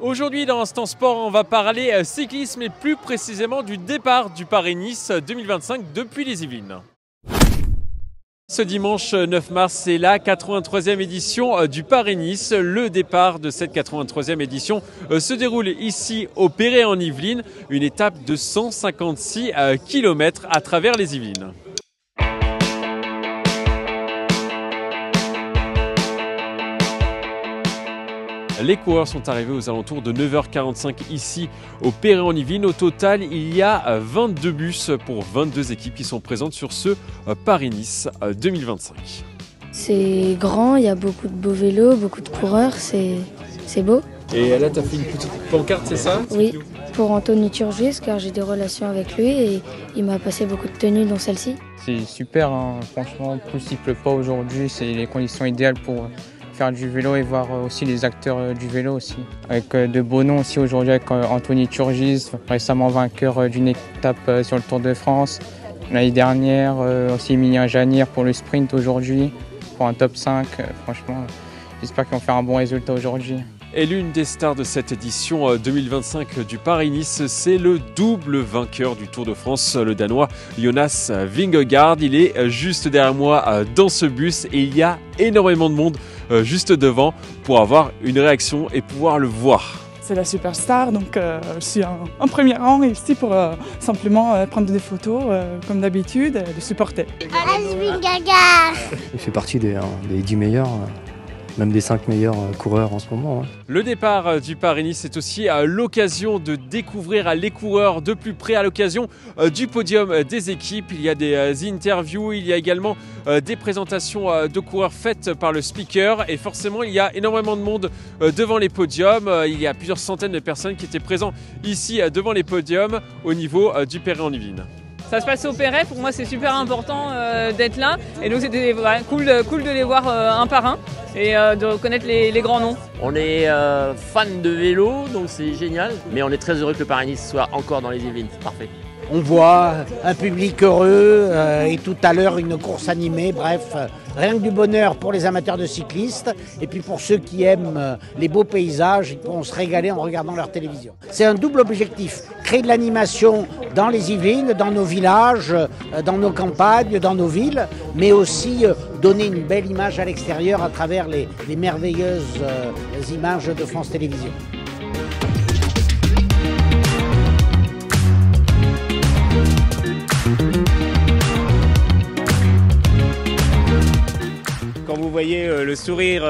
Aujourd'hui dans Instant Sport, on va parler cyclisme et plus précisément du départ du Paris-Nice 2025 depuis les Yvelines. Ce dimanche 9 mars, c'est la 83e édition du Paris-Nice. Le départ de cette 83e édition se déroule ici au Perret en Yvelines, une étape de 156 km à travers les Yvelines. Les coureurs sont arrivés aux alentours de 9h45 ici au Perret en Yvelines. Au total, il y a 22 bus pour 22 équipes qui sont présentes sur ce Paris-Nice 2025. C'est grand, il y a beaucoup de beaux vélos, beaucoup de coureurs, c'est beau. Et là, tu as fait une petite pancarte, c'est ça? Oui, pour Anthony Turgis, car j'ai des relations avec lui et il m'a passé beaucoup de tenues dont celle-ci. C'est super, hein. Franchement, plus il ne pleut pas aujourd'hui, c'est les conditions idéales pour faire du vélo et voir aussi les acteurs du vélo aussi. Avec de beaux noms aussi aujourd'hui, avec Anthony Turgis, récemment vainqueur d'une étape sur le Tour de France. L'année dernière, aussi Emilien Janier pour le sprint aujourd'hui, pour un top 5. Franchement, j'espère qu'ils vont faire un bon résultat aujourd'hui. Et l'une des stars de cette édition 2025 du Paris-Nice, c'est le double vainqueur du Tour de France, le Danois Jonas Vingegaard. Il est juste derrière moi dans ce bus et il y a énormément de monde juste devant pour avoir une réaction et pouvoir le voir. C'est la superstar, donc je suis en premier rang ici pour simplement prendre des photos comme d'habitude, de supporter. Jonas Vingegaard. Il fait partie des 10 meilleurs. Même des 5 meilleurs coureurs en ce moment. Le départ du Paris-Nice est aussi l'occasion de découvrir les coureurs de plus près, à l'occasion du podium des équipes. Il y a des interviews, il y a également des présentations de coureurs faites par le speaker. Et forcément, il y a énormément de monde devant les podiums. Il y a plusieurs centaines de personnes qui étaient présentes ici devant les podiums au niveau du Perret en Yvelines. Ça se passe au Perret, pour moi c'est super important d'être là et donc c'était cool de les voir un par un et de reconnaître les grands noms. On est fan de vélo donc c'est génial, mais on est très heureux que le Paris-Nice soit encore dans les Yvelines, c'est parfait. On voit un public heureux et tout à l'heure une course animée, bref, rien que du bonheur pour les amateurs de cyclistes et puis pour ceux qui aiment les beaux paysages, ils pourront se régaler en regardant leur télévision. C'est un double objectif, créer de l'animation dans les Yvelines, dans nos villages, dans nos campagnes, dans nos villes, mais aussi donner une belle image à l'extérieur à travers les merveilleuses images de France Télévisions. Quand vous voyez le sourire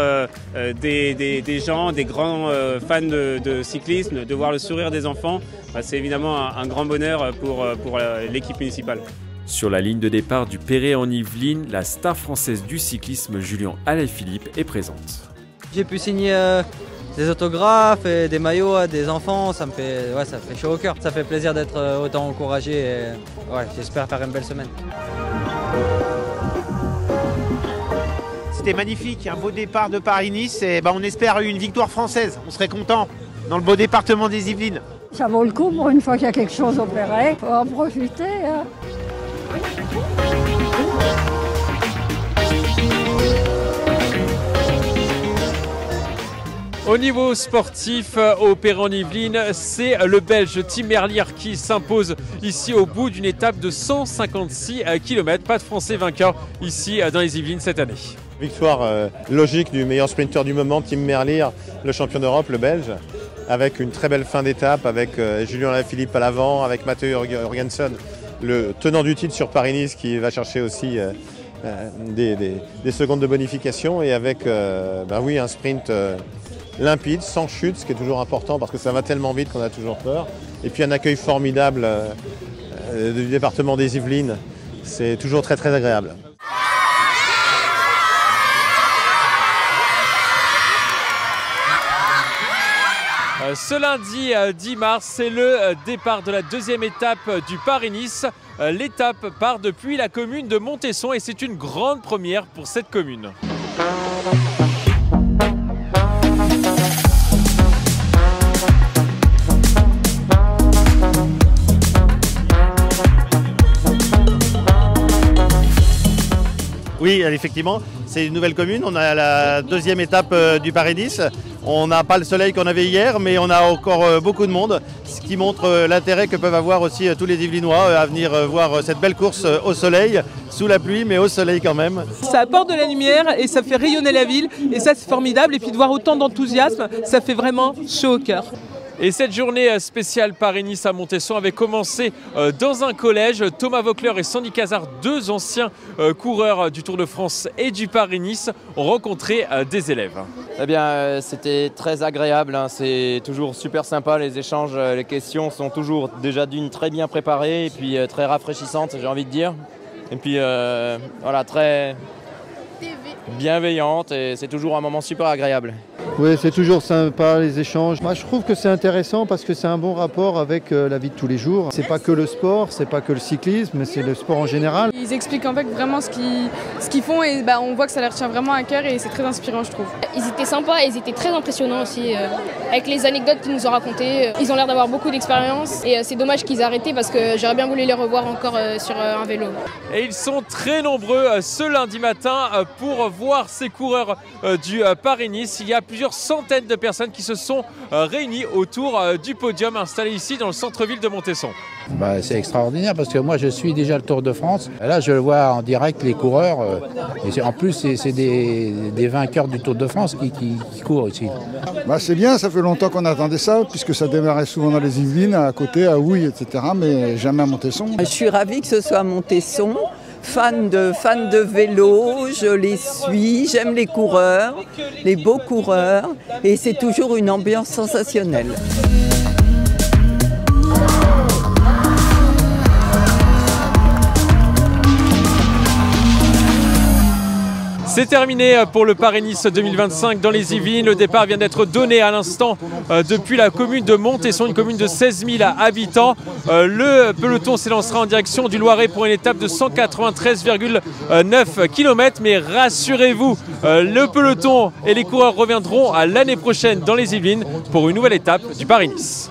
des gens, des grands fans de cyclisme, de voir le sourire des enfants, c'est évidemment un grand bonheur pour l'équipe municipale. Sur la ligne de départ du Perret en Yvelines, la star française du cyclisme, Julien Alaphilippe, est présente. J'ai pu signer des autographes et des maillots à des enfants, ça fait chaud au cœur. Ça fait plaisir d'être autant encouragé et j'espère faire une belle semaine. C'était magnifique, un beau départ de Paris-Nice et on espère une victoire française. On serait content dans le beau département des Yvelines. Ça vaut le coup pour une fois qu'il y a quelque chose au Perret. Faut en profiter. Hein. Au niveau sportif, au Perret en Yvelines, c'est le Belge Tim Merlier qui s'impose ici au bout d'une étape de 156 km. Pas de Français vainqueur ici dans les Yvelines cette année. Victoire logique du meilleur sprinter du moment, Tim Merlier, le champion d'Europe, le Belge, avec une très belle fin d'étape, avec Julien Alaphilippe à l'avant, avec Mathieu Jorgensen, le tenant du titre sur Paris-Nice qui va chercher aussi des secondes de bonification et avec un sprint limpide, sans chute, ce qui est toujours important parce que ça va tellement vite qu'on a toujours peur. Et puis un accueil formidable du département des Yvelines, c'est toujours très très agréable. Ce lundi 10 mars, c'est le départ de la deuxième étape du Paris-Nice. L'étape part depuis la commune de Montesson et c'est une grande première pour cette commune. Oui, effectivement, c'est une nouvelle commune. On a la deuxième étape du Paris-Nice. On n'a pas le soleil qu'on avait hier, mais on a encore beaucoup de monde, ce qui montre l'intérêt que peuvent avoir aussi tous les Yvelinois à venir voir cette belle course au soleil, sous la pluie, mais au soleil quand même. Ça apporte de la lumière et ça fait rayonner la ville, et ça c'est formidable. Et puis de voir autant d'enthousiasme, ça fait vraiment chaud au cœur. Et cette journée spéciale Paris-Nice à Montesson avait commencé dans un collège. Thomas Voeckler et Sandy Cazard, deux anciens coureurs du Tour de France et du Paris-Nice, ont rencontré des élèves. Eh bien, c'était très agréable, hein. C'est toujours super sympa, les échanges, les questions sont toujours déjà d'une très bien préparées et puis très rafraîchissantes, j'ai envie de dire. Et puis voilà, très bienveillante et c'est toujours un moment super agréable. Oui, c'est toujours sympa les échanges. Moi je trouve que c'est intéressant parce que c'est un bon rapport avec la vie de tous les jours. C'est pas que le sport, c'est pas que le cyclisme, mais c'est le sport en général. Ils expliquent en fait vraiment ce qu'ils font et on voit que ça leur tient vraiment à cœur et c'est très inspirant je trouve. Ils étaient sympas et ils étaient très impressionnants aussi avec les anecdotes qu'ils nous ont racontées. Ils ont l'air d'avoir beaucoup d'expérience et c'est dommage qu'ils aient arrêté parce que j'aurais bien voulu les revoir encore sur un vélo. Et ils sont très nombreux ce lundi matin pour voir ces coureurs du Paris-Nice. Il y a plusieurs centaines de personnes qui se sont réunies autour du podium installé ici dans le centre-ville de Montesson. C'est extraordinaire parce que moi je suis déjà le Tour de France. Là je vois en direct les coureurs et en plus c'est des vainqueurs du Tour de France qui courent ici. C'est bien, ça fait longtemps qu'on attendait ça puisque ça démarrait souvent dans les Yvelines, à côté, à Houille, etc. mais jamais à Montesson. Je suis ravie que ce soit à Montesson. Fan de vélo, je les suis, j'aime les coureurs, les beaux coureurs et c'est toujours une ambiance sensationnelle. C'est terminé pour le Paris-Nice 2025 dans les Yvelines. Le départ vient d'être donné à l'instant depuis la commune de Montesson, une commune de 16 000 habitants. Le peloton s'élancera en direction du Loiret pour une étape de 193,9 km. Mais rassurez-vous, le peloton et les coureurs reviendront l'année prochaine dans les Yvelines pour une nouvelle étape du Paris-Nice.